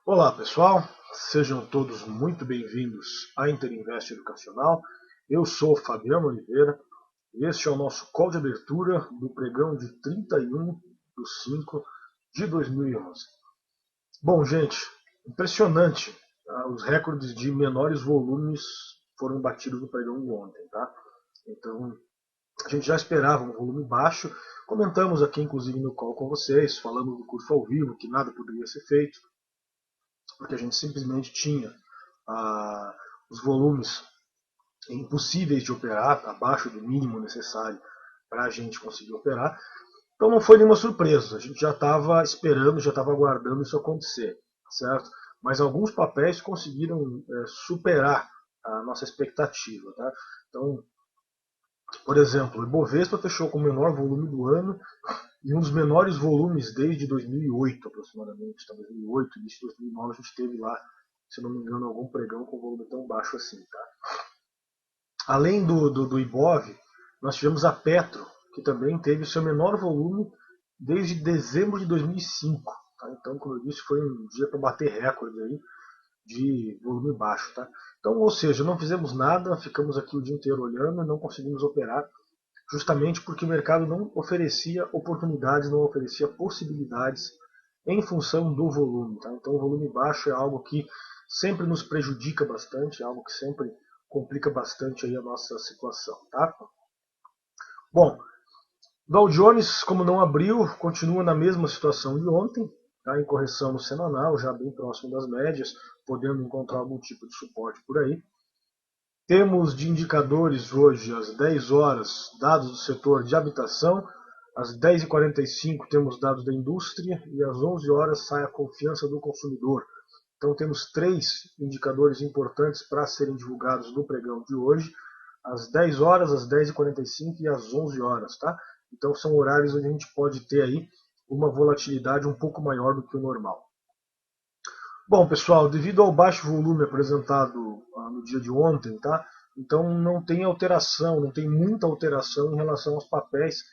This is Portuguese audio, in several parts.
Olá pessoal, sejam todos muito bem-vindos à Interinvest Educacional. Eu sou Fabiano Oliveira e este é o nosso call de abertura do pregão de 31/5 de 2011. Bom, gente, impressionante, tá? Os recordes de menores volumes foram batidos no pregão de ontem, tá? Então, a gente já esperava um volume baixo. Comentamos aqui, inclusive, no call com vocês, falando do curso ao vivo, que nada poderia ser feito, porque a gente simplesmente tinha os volumes impossíveis de operar, abaixo do mínimo necessário para a gente conseguir operar. Então não foi nenhuma surpresa, a gente já estava esperando, já estava aguardando isso acontecer, certo? Mas alguns papéis conseguiram superar a nossa expectativa. Tá? Então, por exemplo, o Ibovespa fechou com o menor volume do ano e um dos menores volumes desde 2008, aproximadamente. Tá? 2008, início de 2009, a gente teve lá, se não me engano, algum pregão com volume tão baixo assim. Tá? Além do Ibov, nós tivemos a Petro, que também teve o seu menor volume desde dezembro de 2005. Tá? Então, como eu disse, foi um dia para bater recorde aí de volume baixo. Tá? Então, ou seja, não fizemos nada, ficamos aqui o dia inteiro olhando e não conseguimos operar, justamente porque o mercado não oferecia oportunidades, não oferecia possibilidades em função do volume. Tá? Então, o volume baixo é algo que sempre nos prejudica bastante, é algo que sempre complica bastante aí a nossa situação. Tá? Bom, Dow Jones, como não abriu, continua na mesma situação de ontem, tá? Em correção no semanal, já bem próximo das médias, podendo encontrar algum tipo de suporte por aí. Temos de indicadores hoje, às 10 horas, dados do setor de habitação, às 10h45 temos dados da indústria e às 11 horas sai a confiança do consumidor. Então temos três indicadores importantes para serem divulgados no pregão de hoje, às 10 horas, às 10h45 e às 11 horas. Tá? Então são horários onde a gente pode ter aí uma volatilidade um pouco maior do que o normal. Bom, pessoal, devido ao baixo volume apresentado no dia de ontem, tá? Então não tem alteração, não tem muita alteração em relação aos papéis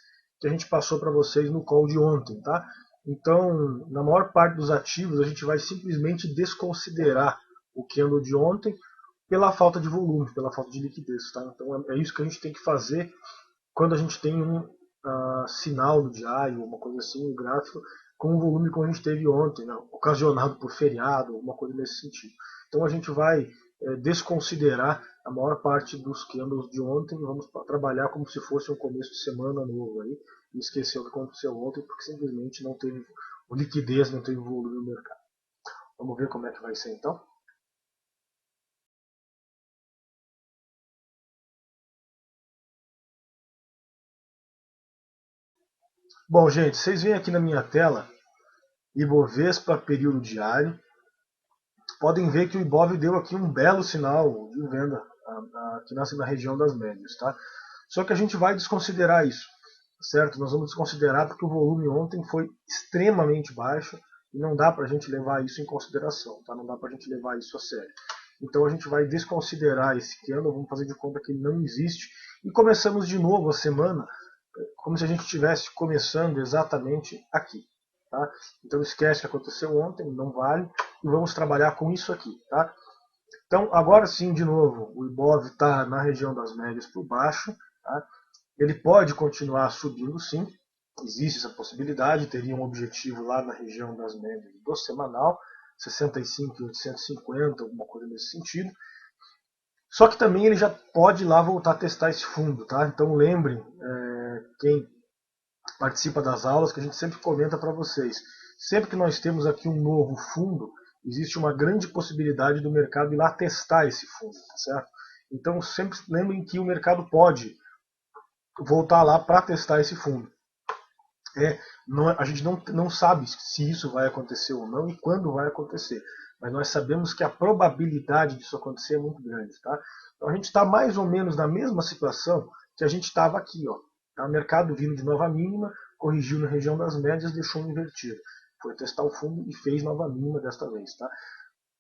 que a gente passou para vocês no call de ontem, tá? Então, na maior parte dos ativos, a gente vai simplesmente desconsiderar o candle de ontem pela falta de volume, pela falta de liquidez, tá? Então é isso que a gente tem que fazer quando a gente tem um sinal no diário, uma coisa assim, um gráfico, com o volume que a gente teve ontem, né, ocasionado por feriado, alguma coisa nesse sentido. Então a gente vai desconsiderar a maior parte dos candles de ontem, vamos trabalhar como se fosse um começo de semana novo aí, e esquecer o que aconteceu ontem, porque simplesmente não teve liquidez, não teve volume no mercado. Vamos ver como é que vai ser então? Bom, gente, vocês veem aqui na minha tela Ibovespa período diário. Podem ver que o Ibov deu aqui um belo sinal de venda aqui na região das médias. Tá? Só que a gente vai desconsiderar isso, certo? Nós vamos desconsiderar porque o volume ontem foi extremamente baixo e não dá para a gente levar isso em consideração, tá? Não dá para a gente levar isso a sério. Então a gente vai desconsiderar esse candle, vamos fazer de conta que ele não existe e começamos de novo a semana como se a gente estivesse começando exatamente aqui. Tá? Então esquece o que aconteceu ontem, não vale, e vamos trabalhar com isso aqui. Tá? Então agora sim, de novo, o Ibov está na região das médias por baixo. Tá? Ele pode continuar subindo sim, existe essa possibilidade, teria um objetivo lá na região das médias do semanal, 65,850, alguma coisa nesse sentido. Só que também ele já pode ir lá voltar a testar esse fundo. Tá? Então lembrem, quem participa das aulas, que a gente sempre comenta para vocês. Sempre que nós temos aqui um novo fundo, existe uma grande possibilidade do mercado ir lá testar esse fundo, certo? Então sempre lembrem que o mercado pode voltar lá para testar esse fundo. A gente não sabe se isso vai acontecer ou não e quando vai acontecer, mas nós sabemos que a probabilidade disso acontecer é muito grande. Tá? Então a gente está mais ou menos na mesma situação que a gente estava aqui. Ó. Tá? O mercado vindo de nova mínima, corrigiu na região das médias, deixou um invertido. Foi testar o fundo e fez nova mínima desta vez. Tá?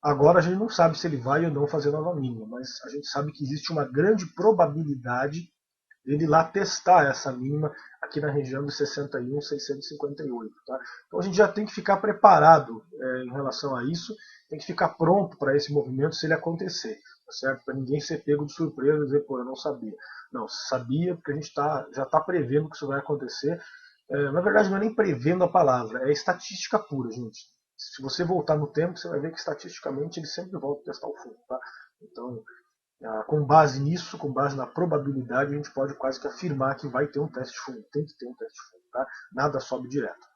Agora a gente não sabe se ele vai ou não fazer nova mínima, mas a gente sabe que existe uma grande probabilidade ele lá testar essa mínima aqui na região dos 61.658. Tá? Então a gente já tem que ficar preparado em relação a isso, tem que ficar pronto para esse movimento se ele acontecer, tá certo? Para ninguém ser pego de surpresa e dizer, pô, eu não sabia. Não, sabia porque a gente já está prevendo que isso vai acontecer. Na verdade, não é nem prevendo a palavra, é estatística pura, gente. Se você voltar no tempo, você vai ver que estatisticamente ele sempre volta a testar o fundo. Tá? Então, com base nisso, com base na probabilidade, a gente pode quase que afirmar que vai ter um teste de fundo, tem que ter um teste de fundo, tá? Nada sobe direto.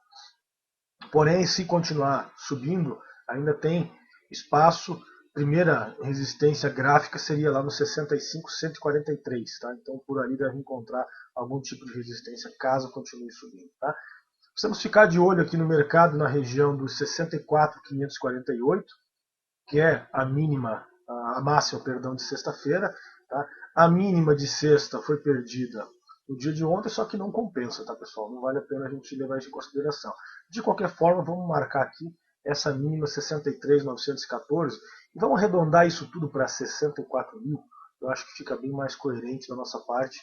Porém, se continuar subindo, ainda tem espaço. Primeira resistência gráfica seria lá no 65,143, tá? Então por ali deve encontrar algum tipo de resistência caso continue subindo, tá? Precisamos ficar de olho aqui no mercado na região dos 64.548, que é a mínima, a máxima, perdão, de sexta-feira. Tá? A mínima de sexta foi perdida no dia de ontem, só que não compensa, tá, pessoal? Não vale a pena a gente levar isso em consideração. De qualquer forma, vamos marcar aqui essa mínima 63.914 e vamos arredondar isso tudo para 64 mil. Eu acho que fica bem mais coerente da nossa parte,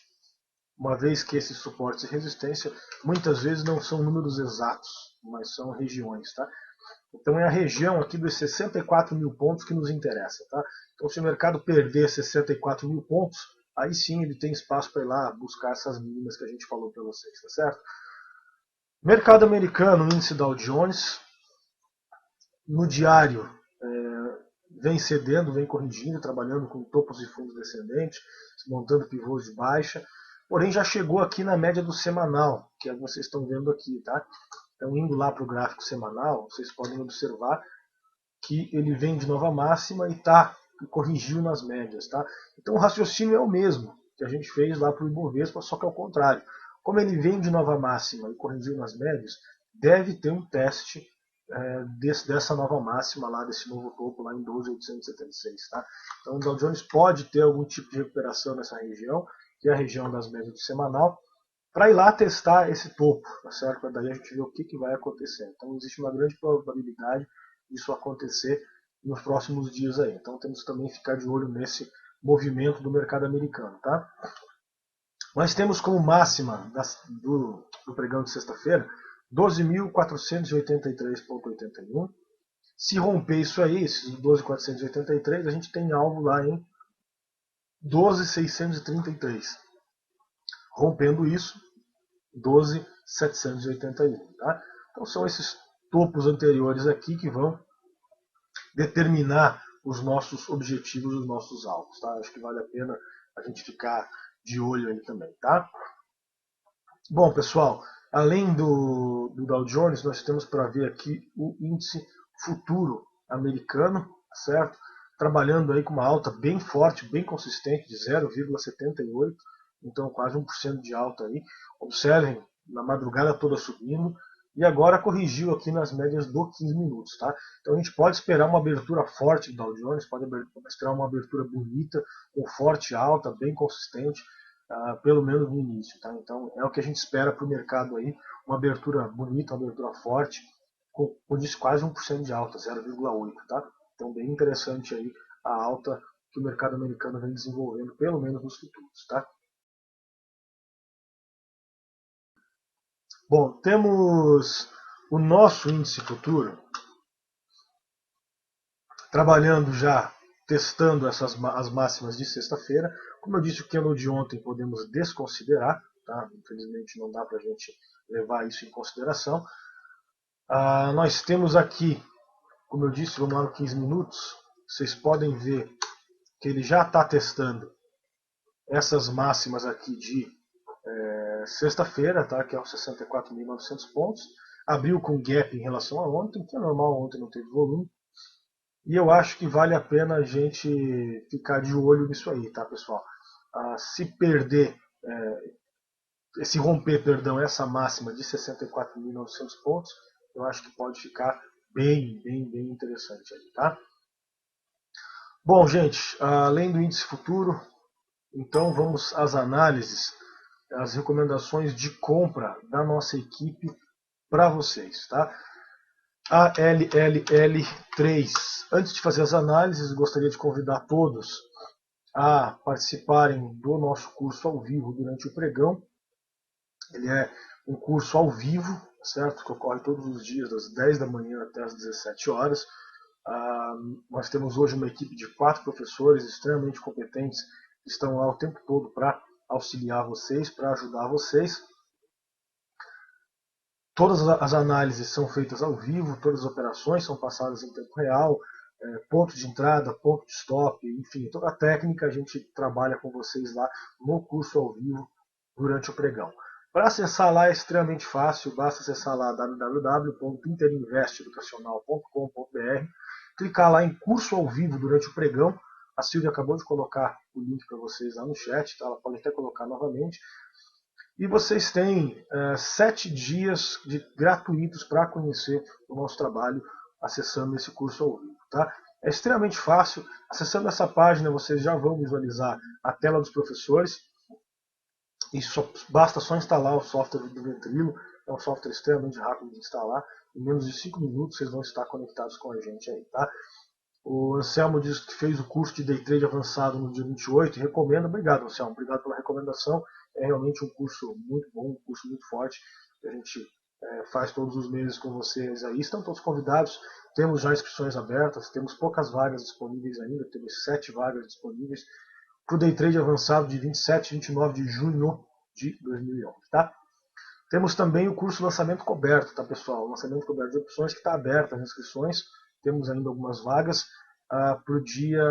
uma vez que esses suportes de resistência muitas vezes não são números exatos, mas são regiões, tá? Então é a região aqui dos 64 mil pontos que nos interessa, tá? Então se o mercado perder 64 mil pontos, aí sim ele tem espaço para ir lá buscar essas mínimas que a gente falou para vocês, tá certo? Mercado americano, índice Dow Jones, no diário vem cedendo, vem corrigindo, trabalhando com topos e fundos descendentes, montando pivôs de baixa, porém já chegou aqui na média do semanal, que é o que vocês estão vendo aqui, tá? Então indo lá para o gráfico semanal, vocês podem observar que ele vem de nova máxima e corrigiu nas médias, tá? Então o raciocínio é o mesmo que a gente fez lá para o Ibovespa, só que ao contrário. Como ele vem de nova máxima e corrigiu nas médias, deve ter um teste dessa nova máxima lá, desse novo topo lá em 12.876, tá? Então o Dow Jones pode ter algum tipo de recuperação nessa região, que é a região das médias do semanal, para ir lá testar esse topo, tá certo? Para daí a gente ver o que vai acontecer. Então existe uma grande probabilidade disso acontecer nos próximos dias aí. Então temos que também ficar de olho nesse movimento do mercado americano, tá? Nós temos como máxima do pregão de sexta-feira 12.483,81. Se romper isso aí, esses 12.483, a gente tem alvo lá em 12.633. Rompendo isso, 12.781. Tá? Então são esses topos anteriores aqui que vão determinar os nossos objetivos, os nossos alvos. Tá? Acho que vale a pena a gente ficar de olho aí também. Tá? Bom, pessoal, além do Dow Jones, nós temos para ver aqui o índice futuro americano, certo? Trabalhando aí com uma alta bem forte, bem consistente, de 0,78, então quase 1% de alta aí. Observem, na madrugada toda subindo, e agora corrigiu aqui nas médias do 15 minutos. Tá? Então a gente pode esperar uma abertura forte do Dow Jones, pode esperar uma abertura bonita, com forte alta, bem consistente, pelo menos no início. Tá? Então é o que a gente espera para o mercado aí, uma abertura bonita, uma abertura forte, com quase 1% de alta, 0,8. Tá? Então bem interessante aí a alta que o mercado americano vem desenvolvendo, pelo menos nos futuros. Tá? Bom, temos o nosso índice futuro trabalhando já, testando as máximas de sexta-feira. Como eu disse, o candle de ontem podemos desconsiderar, tá? Infelizmente não dá para a gente levar isso em consideração. Nós temos aqui, como eu disse, vamos lá no 15 minutos, vocês podem ver que ele já está testando essas máximas aqui de sexta-feira, tá? Que é os 64.900 pontos. Abriu com gap em relação a ontem, que é normal, ontem não teve volume. E eu acho que vale a pena a gente ficar de olho nisso aí, tá, pessoal? Se perder, se romper, perdão, essa máxima de 64.900 pontos, eu acho que pode ficar bem interessante aí, tá? Bom, gente, além do índice futuro, então vamos às análises, as recomendações de compra da nossa equipe para vocês, tá? ALLL3. Antes de fazer as análises, gostaria de convidar todos a participarem do nosso curso ao vivo durante o pregão. Ele é um curso ao vivo, certo? Que ocorre todos os dias, das 10 da manhã até as 17 horas. Nós temos hoje uma equipe de 4 professores extremamente competentes que estão lá o tempo todo para auxiliar vocês, para ajudar vocês. Todas as análises são feitas ao vivo, todas as operações são passadas em tempo real, ponto de entrada, ponto de stop, enfim, toda a técnica a gente trabalha com vocês lá no curso ao vivo durante o pregão. Para acessar lá é extremamente fácil, basta acessar lá www.interinvesteducacional.com.br, clicar lá em curso ao vivo durante o pregão. A Silvia acabou de colocar o link para vocês lá no chat, tá? Ela pode até colocar novamente. E vocês têm 7 dias gratuitos para conhecer o nosso trabalho acessando esse curso ao vivo. Tá? É extremamente fácil. Acessando essa página, vocês já vão visualizar a tela dos professores. E basta só instalar o software do Ventrilo. É um software extremamente rápido de instalar. Em menos de 5 minutos vocês vão estar conectados com a gente aí. Tá? O Anselmo diz que fez o curso de Day Trade avançado no dia 28 e recomenda. Obrigado, Anselmo. Obrigado pela recomendação. É realmente um curso muito bom, um curso muito forte, que a gente faz todos os meses com vocês aí. Estão todos convidados. Temos já inscrições abertas, temos poucas vagas disponíveis ainda, temos 7 vagas disponíveis para o Day Trade avançado de 27 e 29 de junho de 2011. Tá? Temos também o curso Lançamento Coberto, tá, pessoal? O Lançamento Coberto de Opções, que está aberto as inscrições. Temos ainda algumas vagas para o dia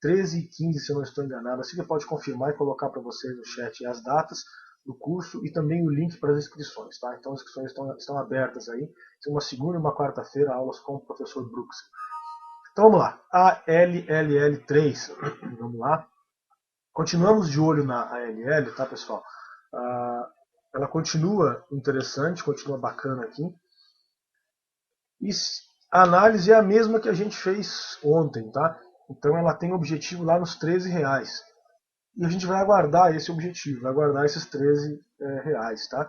13 e 15, se eu não estou enganado. A Silvia pode confirmar e colocar para vocês no chat as datas do curso e também o link para as inscrições. Tá? Então as inscrições estão abertas aí. Tem uma segunda e uma quarta-feira, aulas com o professor Brooks. Então vamos lá. ALLL3. Vamos lá. Continuamos de olho na ALL, tá, pessoal? Ela continua interessante, continua bacana aqui. E a análise é a mesma que a gente fez ontem, tá? Então ela tem objetivo lá nos R$13. E a gente vai aguardar esse objetivo, vai aguardar esses R$13, tá?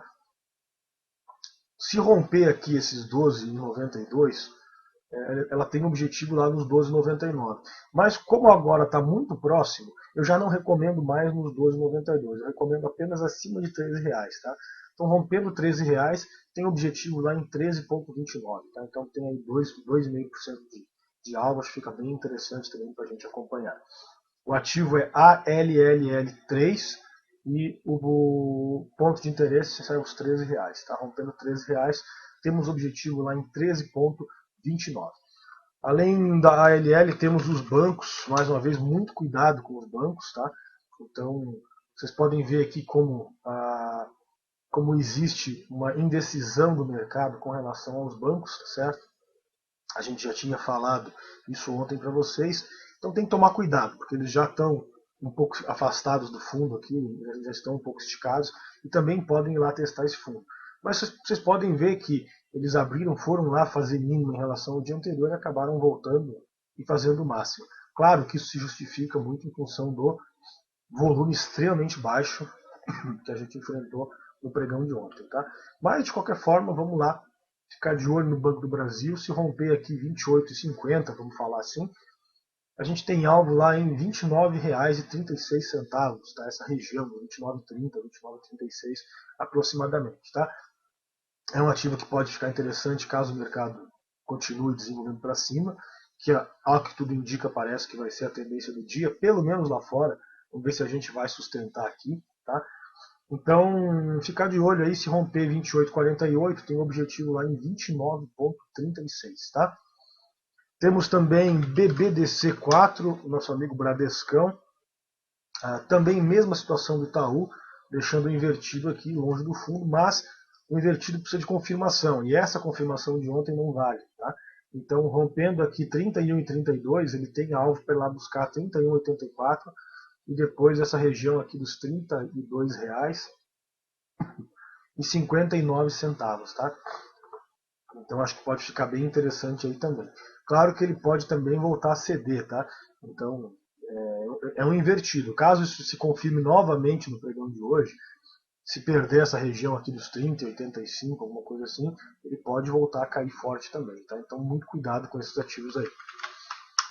Se romper aqui esses 12,92, ela tem objetivo lá nos 12,99. Mas como agora está muito próximo, eu já não recomendo mais nos 12,92. Eu recomendo apenas acima de R$13, tá? Então rompendo R$13, tem objetivo lá em 13,29. Tá? Então tem aí 2,5% de alvo, acho que fica bem interessante também para a gente acompanhar. O ativo é ALLL3 e o ponto de interesse sai aos R$13. Tá? Rompendo R$13, temos objetivo lá em 13,29. Além da ALL, temos os bancos. Mais uma vez, muito cuidado com os bancos. Tá? Então, vocês podem ver aqui como existe uma indecisão do mercado com relação aos bancos, certo? A gente já tinha falado isso ontem para vocês. Então tem que tomar cuidado, porque eles já estão um pouco afastados do fundo aqui, já estão um pouco esticados, e também podem ir lá testar esse fundo. Mas vocês podem ver que eles foram lá fazer mínimo em relação ao dia anterior e acabaram voltando e fazendo o máximo. Claro que isso se justifica muito em função do volume extremamente baixo que a gente enfrentou no pregão de ontem. Tá? Mas, de qualquer forma, vamos lá ficar de olho no Banco do Brasil. Se romper aqui 28,50, vamos falar assim, a gente tem alvo lá em R$ 29,36, tá? Essa região, 29,30, 29,36 aproximadamente. Tá? É um ativo que pode ficar interessante caso o mercado continue desenvolvendo para cima, que ao que tudo indica parece que vai ser a tendência do dia, pelo menos lá fora. Vamos ver se a gente vai sustentar aqui. Tá? Então, ficar de olho aí, se romper 28,48, tem um objetivo lá em 29,36, tá? Temos também BBDC4, o nosso amigo Bradescão, também mesma situação do Itaú, deixando invertido aqui longe do fundo, mas o invertido precisa de confirmação, e essa confirmação de ontem não vale, tá? Então, rompendo aqui 31,32, ele tem alvo para ir lá buscar 31,84, e depois essa região aqui dos R$32,59, tá? Então acho que pode ficar bem interessante aí também. Claro que ele pode também voltar a ceder, tá? Então é um invertido. Caso isso se confirme novamente no pregão de hoje, se perder essa região aqui dos 30,85, alguma coisa assim, ele pode voltar a cair forte também, tá? Então muito cuidado com esses ativos aí.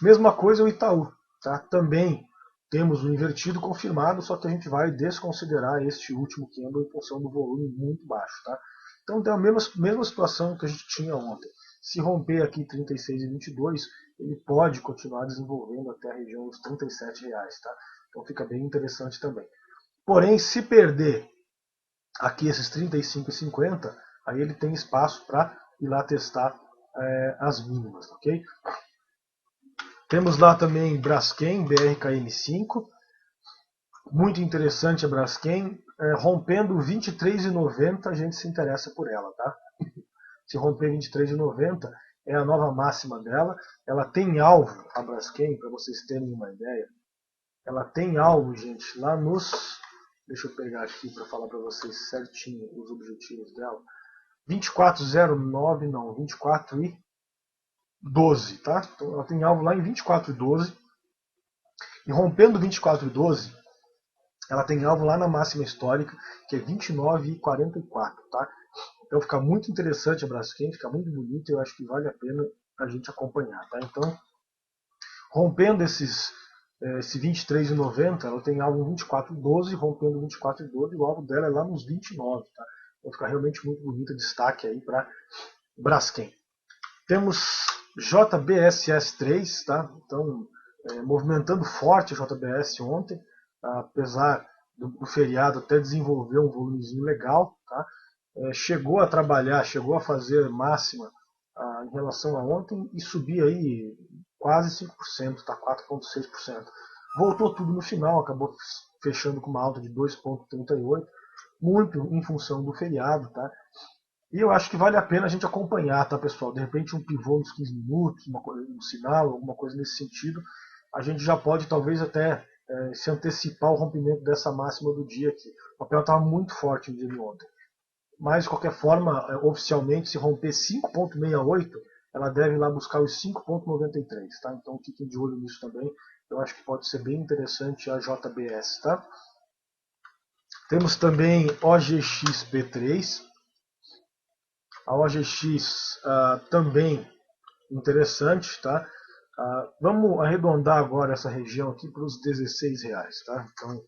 Mesma coisa o Itaú, tá? Também temos o invertido confirmado, só que a gente vai desconsiderar este último candle em função do volume muito baixo. Tá? Então tem a mesma situação que a gente tinha ontem. Se romper aqui 36,22, ele pode continuar desenvolvendo até a região dos R$37. Tá? Então fica bem interessante também. Porém, se perder aqui esses 35,50, aí ele tem espaço para ir lá testar as mínimas, ok? Temos lá também Braskem, BRKM5, muito interessante a Braskem, rompendo 23,90 a gente se interessa por ela, tá? Se romper 23,90 é a nova máxima dela, ela tem alvo, a Braskem, para vocês terem uma ideia, ela tem alvo, gente, lá nos... Deixa eu pegar aqui para falar para vocês certinho os objetivos dela. 24,09 não, 24,12, tá? Então ela tem alvo lá em 24,12. E rompendo 24,12, ela tem alvo lá na máxima histórica, que é 29,44, tá? Então fica muito interessante a Braskem, fica muito bonito e eu acho que vale a pena a gente acompanhar, tá? Então, rompendo esse 23,90, ela tem alvo em 24,12, rompendo 24,12, o alvo dela é lá nos 29, tá? Então fica realmente muito bonito, destaque aí para Braskem. Temos JBSS3, tá? Então, movimentando forte a JBS ontem, apesar do feriado até desenvolver um volumezinho legal, tá? Chegou a trabalhar, chegou a fazer máxima em relação a ontem e subir aí quase 5%, tá? 4,6%. Voltou tudo no final, acabou fechando com uma alta de 2,38%, muito em função do feriado, tá? E eu acho que vale a pena a gente acompanhar, tá, pessoal? De repente um pivô nos 15 minutos, um sinal, alguma coisa nesse sentido, a gente já pode talvez até se antecipar o rompimento dessa máxima do dia aqui. O papel estava muito forte no dia de ontem. Mas, de qualquer forma, oficialmente, se romper 5,68, ela deve ir lá buscar os 5,93, tá? Então fiquem de olho nisso também. Eu acho que pode ser bem interessante a JBS, tá? Temos também OGXP3. A OGX também interessante, tá? Vamos arredondar agora essa região aqui para os R$16, tá? Então,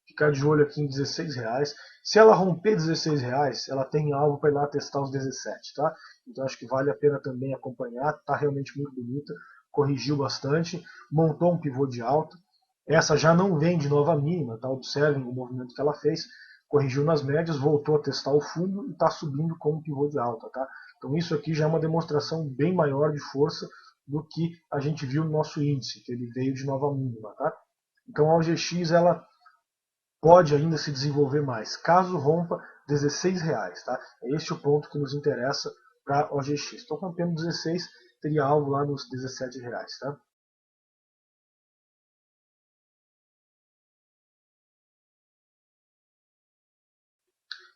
ficar de olho aqui em R$16. Se ela romper R$16, ela tem algo para ir lá testar os 17, tá? Então acho que vale a pena também acompanhar, tá realmente muito bonita, corrigiu bastante, montou um pivô de alta. Essa já não vem de nova mínima, tá? Observem o movimento que ela fez, corrigiu nas médias, voltou a testar o fundo e está subindo com um pivô de alta, tá? Então isso aqui já é uma demonstração bem maior de força do que a gente viu no nosso índice, que ele veio de nova mínima, tá? Então a OGX ela pode ainda se desenvolver mais, caso rompa R$16, tá? É este o ponto que nos interessa para a OGX. Estou rompendo 16, teria algo lá nos R$17, tá?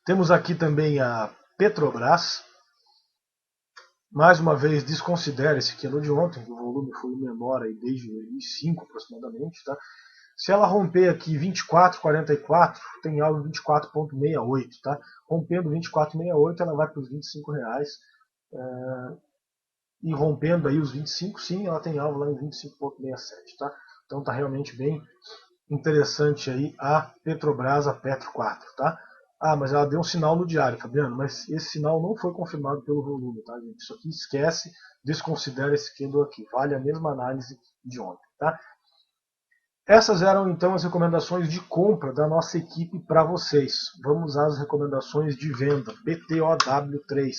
Temos aqui também a Petrobras. Mais uma vez, desconsidera esse candle de ontem, o volume foi menor aí desde 2005 aproximadamente, tá? Se ela romper aqui 24,44, tem alvo em 24,68, tá? Rompendo 24,68, ela vai para os R$25. E rompendo aí os 25, sim, ela tem alvo lá em 25,67, tá? Então tá realmente bem interessante aí a Petrobras, a Petro 4, tá? Mas ela deu um sinal no diário, Fabiano, mas esse sinal não foi confirmado pelo volume, tá, gente? Isso aqui esquece, desconsidera esse candle aqui, vale a mesma análise de ontem, tá? Essas eram então as recomendações de compra da nossa equipe para vocês. Vamos às recomendações de venda. BTOW3.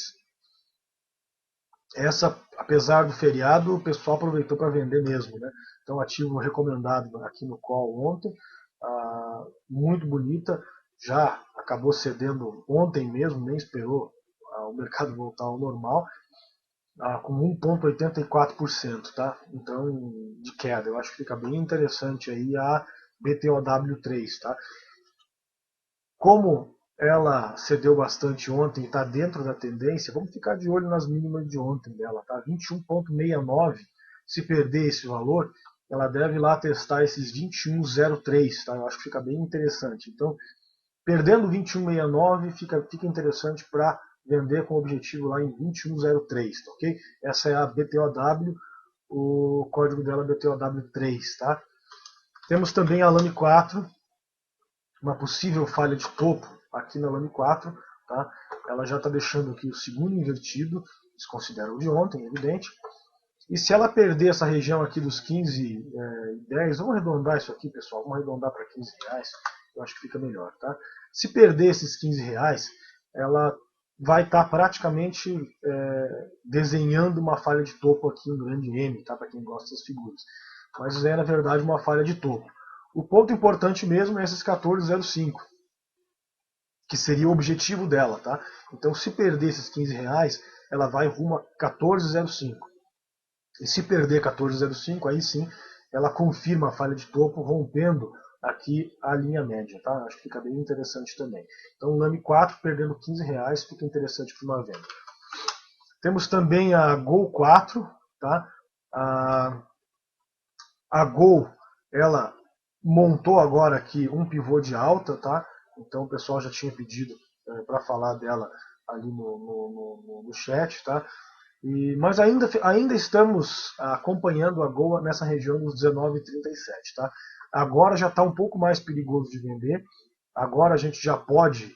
Essa, apesar do feriado, o pessoal aproveitou para vender mesmo, né? Então, ativo recomendado aqui no call ontem, muito bonita, já acabou cedendo ontem mesmo, nem esperou o mercado voltar ao normal, com 1,84%, tá? Então, de queda. Eu acho que fica bem interessante aí a BTOW3, tá? Como ela cedeu bastante ontem e está dentro da tendência, vamos ficar de olho nas mínimas de ontem dela, tá? 21,69, se perder esse valor, ela deve ir lá testar esses 21,03, tá? Eu acho que fica bem interessante. Então, perdendo 21,69, fica interessante para vender com objetivo lá em 21,03, tá, ok? Essa é a BTOW, o código dela é BTOW3, tá? Temos também a Lame 4, uma possível falha de topo aqui na Lame 4. Tá? Ela já está deixando aqui o segundo invertido, desconsidera o de ontem, evidente. E se ela perder essa região aqui dos 15 e 10, vamos arredondar isso aqui, pessoal, vamos arredondar para 15 reais, eu acho que fica melhor. Tá? Se perder esses 15 reais, ela vai estar praticamente desenhando uma falha de topo aqui em grande M, tá? Para quem gosta das figuras. Mas é, na verdade, uma falha de topo. O ponto importante mesmo é esses 14,05, que seria o objetivo dela. Tá? Então, se perder esses 15 reais, ela vai rumo a 14,05. E se perder 14,05, aí sim ela confirma a falha de topo, rompendo aqui a linha média. Tá? Acho que fica bem interessante também. Então, o Lame 4 perdendo 15 reais, fica interessante para uma venda. Temos também a Gol 4. Tá? A Gol, ela montou agora aqui um pivô de alta. Tá? Então, o pessoal já tinha pedido para falar dela ali no chat. Tá? Mas ainda estamos acompanhando a Gol nessa região dos 19,37. Tá? Agora já está um pouco mais perigoso de vender. Agora a gente já pode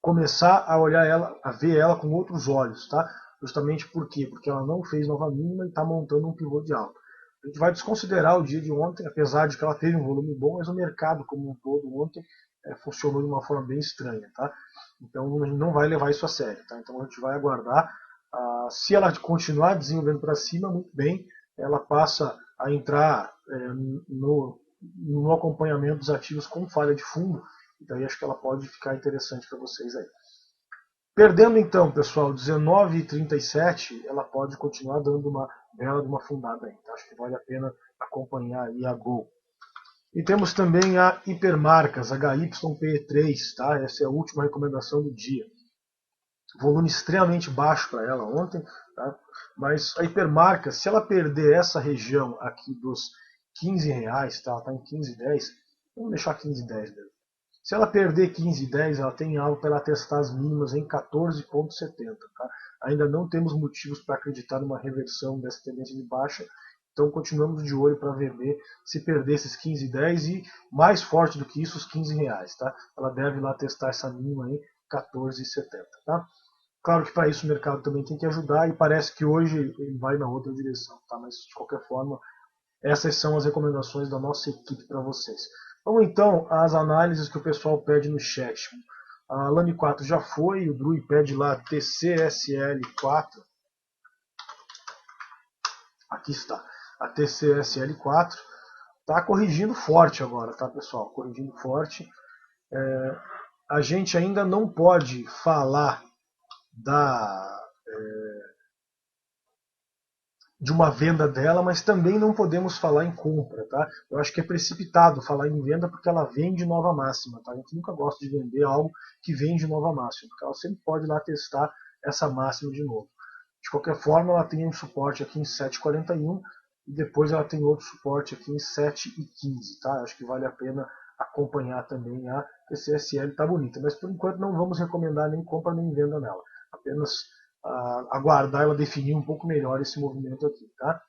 começar a olhar ela, a ver ela com outros olhos. Tá? Justamente por quê? Porque ela não fez nova mínima e está montando um pivô de alta. A gente vai desconsiderar o dia de ontem, apesar de que ela teve um volume bom, mas o mercado como um todo ontem funcionou de uma forma bem estranha. Tá? Então a gente não vai levar isso a sério. Tá? Então a gente vai aguardar. Se ela continuar desenvolvendo para cima, muito bem, ela passa a entrar no acompanhamento dos ativos com falha de fundo, e daí acho que ela pode ficar interessante para vocês aí. Perdendo então, pessoal, 19,37, ela pode continuar dando uma bela de uma fundada aí. Tá? Acho que vale a pena acompanhar aí a Gol. E temos também a Hipermarcas, HYPE3, tá? Essa é a última recomendação do dia. Volume extremamente baixo para ela ontem, tá? Mas a Hipermarcas, se ela perder essa região aqui dos 15 reais, tá? Ela está em 15,10, vamos deixar 15,10 mesmo. Se ela perder 15,10, ela tem algo para ela testar as mínimas em 14,70. Tá? Ainda não temos motivos para acreditar numa reversão dessa tendência de baixa, então continuamos de olho para vender se perder esses 15,10 e mais forte do que isso, os 15 reais. Tá? Ela deve lá testar essa mínima em 14,70. Tá? Claro que para isso o mercado também tem que ajudar e parece que hoje ele vai na outra direção. Tá? Mas de qualquer forma, essas são as recomendações da nossa equipe para vocês. Vamos então às análises que o pessoal pede no chat. A Lame 4 já foi, o Drui pede lá TCSL4. Aqui está, a TCSL4. Está corrigindo forte agora, tá, pessoal? Corrigindo forte. A gente ainda não pode falar de uma venda dela, mas também não podemos falar em compra. Tá? Eu acho que é precipitado falar em venda porque ela vende nova máxima. Tá? A gente nunca gosta de vender algo que vende nova máxima, porque ela sempre pode ir lá testar essa máxima de novo. De qualquer forma, ela tem um suporte aqui em 7,41 e depois ela tem outro suporte aqui em 7,15. Tá? Acho que vale a pena acompanhar também a TCSL, tá bonita, mas por enquanto não vamos recomendar nem compra nem venda nela. Apenas aguardar ela definir um pouco melhor esse movimento aqui. Tá?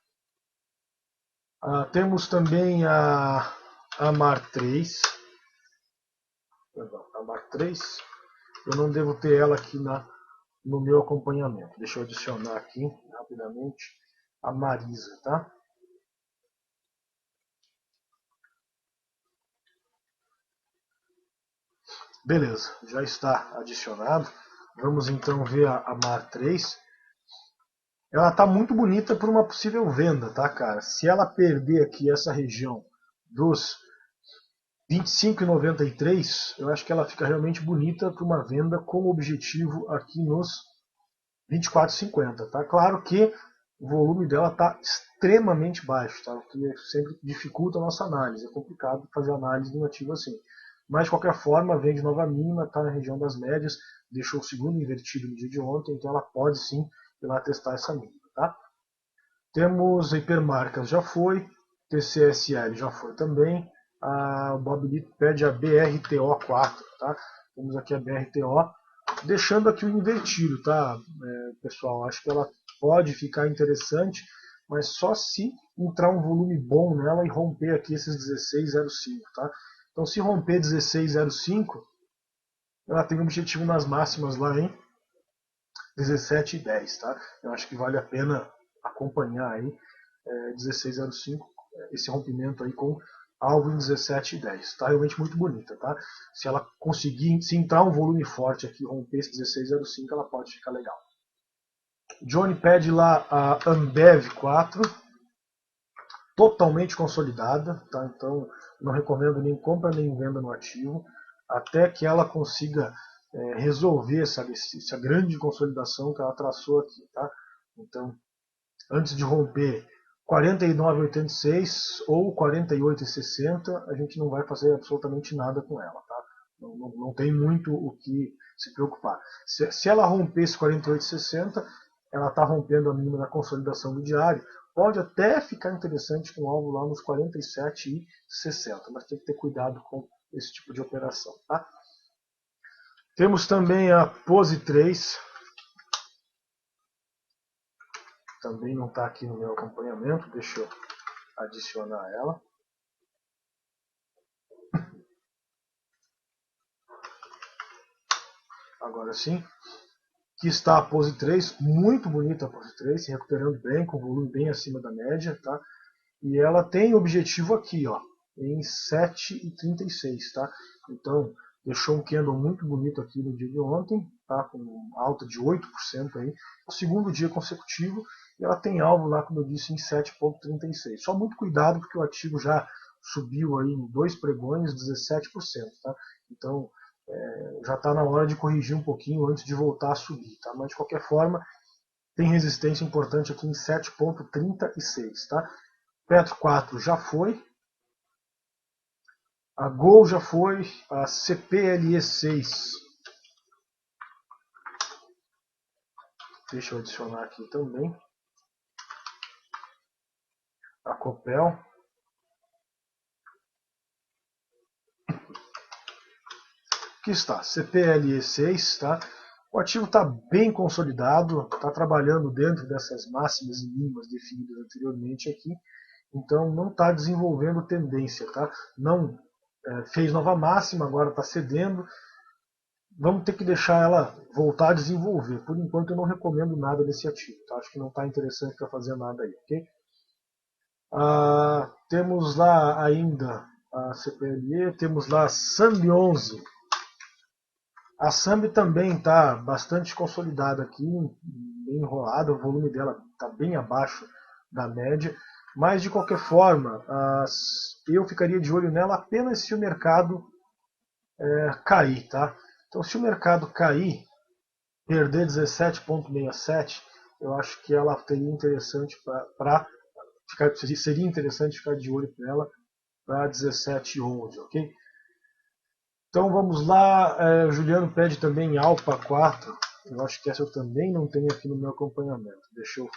Temos também a MAR3. Perdão, a MAR3. Eu não devo ter ela aqui no meu acompanhamento. Deixa eu adicionar aqui rapidamente a Marisa. Tá? Beleza, já está adicionado. Vamos então ver a MAR3. Ela está muito bonita por uma possível venda, tá, cara? Se ela perder aqui essa região dos 25,93, eu acho que ela fica realmente bonita para uma venda com objetivo aqui nos 24,50, tá? Claro que o volume dela está extremamente baixo, tá? O que sempre dificulta a nossa análise. É complicado fazer análise de um ativo assim. Mas, de qualquer forma, vende nova mínima, está na região das médias, deixou o segundo invertido no dia de ontem, então ela pode sim ir lá testar essa mínima. Tá? Temos Hipermarcas, já foi, TCSL já foi também, o Bob Lito pede a BRTO4, tá? Temos aqui a BRTO, deixando aqui o invertido, tá, pessoal? Acho que ela pode ficar interessante, mas só se entrar um volume bom nela e romper aqui esses 16,05, tá? Então se romper 16,05, ela tem um objetivo nas máximas lá em 17,10, tá? Eu acho que vale a pena acompanhar aí 16,05, esse rompimento aí com alvo em 17,10. Tá realmente muito bonita, tá? Se ela conseguir, se entrar um volume forte aqui, romper esse 16,05, ela pode ficar legal. Johnny pede lá a Ambev 4, totalmente consolidada, tá? Então não recomendo nem compra nem venda no ativo, até que ela consiga resolver essa grande consolidação que ela traçou aqui, tá? Então, antes de romper 49,86 ou 48,60, a gente não vai fazer absolutamente nada com ela, tá? Não tem muito o que se preocupar. Se ela romper esse 48,60, ela está rompendo a mínima da consolidação do diário. Pode até ficar interessante com algo lá nos 47,60, mas tem que ter cuidado com esse tipo de operação, tá? Temos também a Pose 3. Também não está aqui no meu acompanhamento, deixa eu adicionar ela. Agora sim. Aqui está a Pose 3, muito bonita a Pose 3, se recuperando bem, com volume bem acima da média, tá? E ela tem objetivo aqui, ó, em 7,36, tá? Então, deixou um candle muito bonito aqui no dia de ontem, tá? Com alta de 8% aí, o segundo dia consecutivo, e ela tem alvo lá, como eu disse, em 7,36. Só muito cuidado, porque o ativo já subiu aí em 2 pregões 17%, tá? Então, já está na hora de corrigir um pouquinho antes de voltar a subir, tá? Mas de qualquer forma, tem resistência importante aqui em 7,36, tá? Petro 4 já foi, a Gol já foi, a CPLE 6, deixa eu adicionar aqui também, a Copel, aqui está, CPLE 6, tá? O ativo está bem consolidado, está trabalhando dentro dessas máximas e mínimas definidas anteriormente aqui, então não está desenvolvendo tendência, tá? Não fez nova máxima, agora está cedendo. Vamos ter que deixar ela voltar a desenvolver. Por enquanto eu não recomendo nada desse ativo, tá? Acho que não está interessante para fazer nada aí, ok? Temos lá ainda a CPLE, temos lá a Sambi 11. A Sambi também está bastante consolidada aqui, bem enrolada, o volume dela está bem abaixo da média, mas de qualquer forma, eu ficaria de olho nela apenas se o mercado cair, tá? Então, se o mercado cair, perder 17,67, eu acho que ela seria interessante seria interessante ficar de olho nela para 17,11, ok? Então vamos lá, Juliano pede também Alpa 4, eu acho que essa eu também não tenho aqui no meu acompanhamento, deixa eu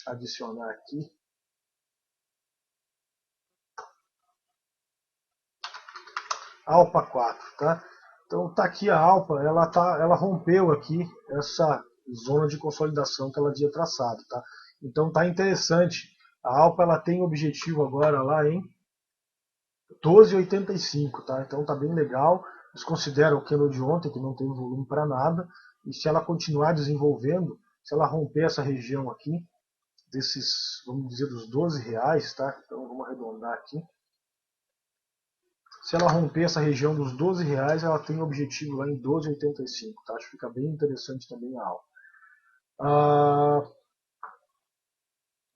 adicionar aqui. Alpa 4, tá? Então tá aqui a Alpa, ela rompeu aqui essa zona de consolidação que ela havia traçado, tá? Então tá interessante. A Alpa ela tem objetivo agora lá em 12,85, tá? Então tá bem legal. Eles consideram o candle de ontem, que não tem volume para nada, e se ela continuar desenvolvendo, se ela romper essa região aqui, desses, vamos dizer, dos R$12, tá? Então vamos arredondar aqui. Se ela romper essa região dos R$12, ela tem objetivo lá em 12,85, tá? Acho que fica bem interessante também a alta.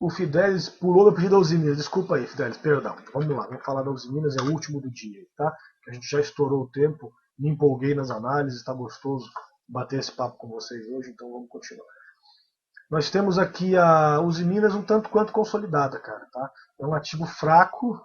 O Fidelis pulou no pedido da Uzi Minas. Desculpa aí, Fidelis, perdão. Vamos lá, vamos falar da Uzi Minas, é o último do dia, tá? A gente já estourou o tempo, me empolguei nas análises, está gostoso bater esse papo com vocês hoje, então vamos continuar. Nós temos aqui a Uzi Minas um tanto quanto consolidada, cara, tá? É um ativo fraco,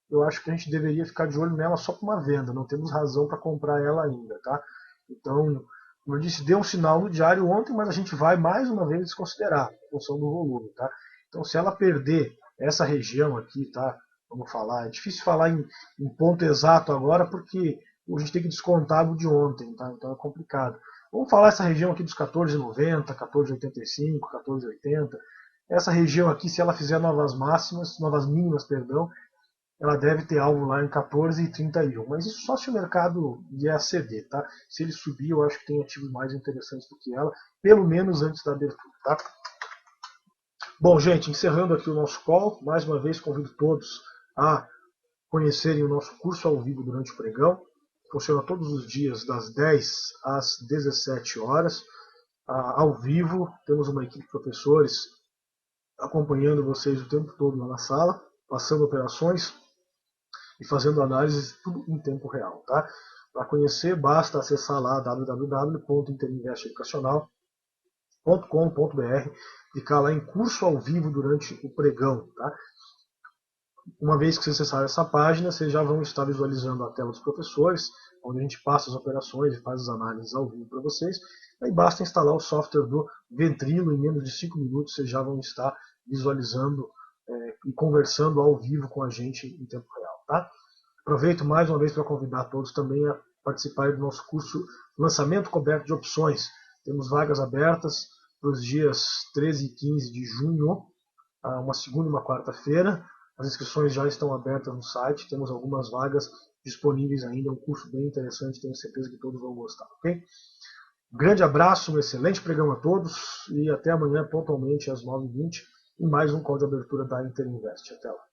eu acho que a gente deveria ficar de olho nela só com uma venda, não temos razão para comprar ela ainda, tá? Então, como eu disse, deu um sinal no diário ontem, mas a gente vai mais uma vez desconsiderar em função do volume, tá? Então, se ela perder essa região aqui, tá? Vamos falar, é difícil falar em ponto exato agora, porque a gente tem que descontar o de ontem, tá? Então é complicado. Vamos falar essa região aqui dos 14,90, 14,85, 14,80. Essa região aqui, se ela fizer novas mínimas, perdão, ela deve ter alvo lá em 14,31. Mas isso só se o mercado vier ceder, tá? Se ele subir, eu acho que tem ativos mais interessantes do que ela, pelo menos antes da abertura, tá? Bom, gente, encerrando aqui o nosso call, mais uma vez convido todos a conhecerem o nosso curso ao vivo durante o pregão. Funciona todos os dias das 10 às 17 horas, ao vivo. Temos uma equipe de professores acompanhando vocês o tempo todo lá na sala, passando operações e fazendo análises tudo em tempo real. Tá? Para conhecer, basta acessar lá www.interinvesteeducacional.com.br, clicar lá em curso ao vivo durante o pregão. Tá? Uma vez que vocês acessarem essa página, vocês já vão estar visualizando a tela dos professores, onde a gente passa as operações e faz as análises ao vivo para vocês. Aí basta instalar o software do Ventrilo, em menos de 5 minutos vocês já vão estar visualizando e conversando ao vivo com a gente em tempo real. Tá? Aproveito mais uma vez para convidar todos também a participarem do nosso curso Lançamento Coberto de Opções. Temos vagas abertas para os dias 13 e 15 de junho, uma segunda e uma quarta-feira. As inscrições já estão abertas no site, temos algumas vagas disponíveis ainda, é um curso bem interessante, tenho certeza que todos vão gostar, ok? Um grande abraço, um excelente pregão a todos e até amanhã pontualmente às 9h20 em mais um call de abertura da Interinvest. Até lá.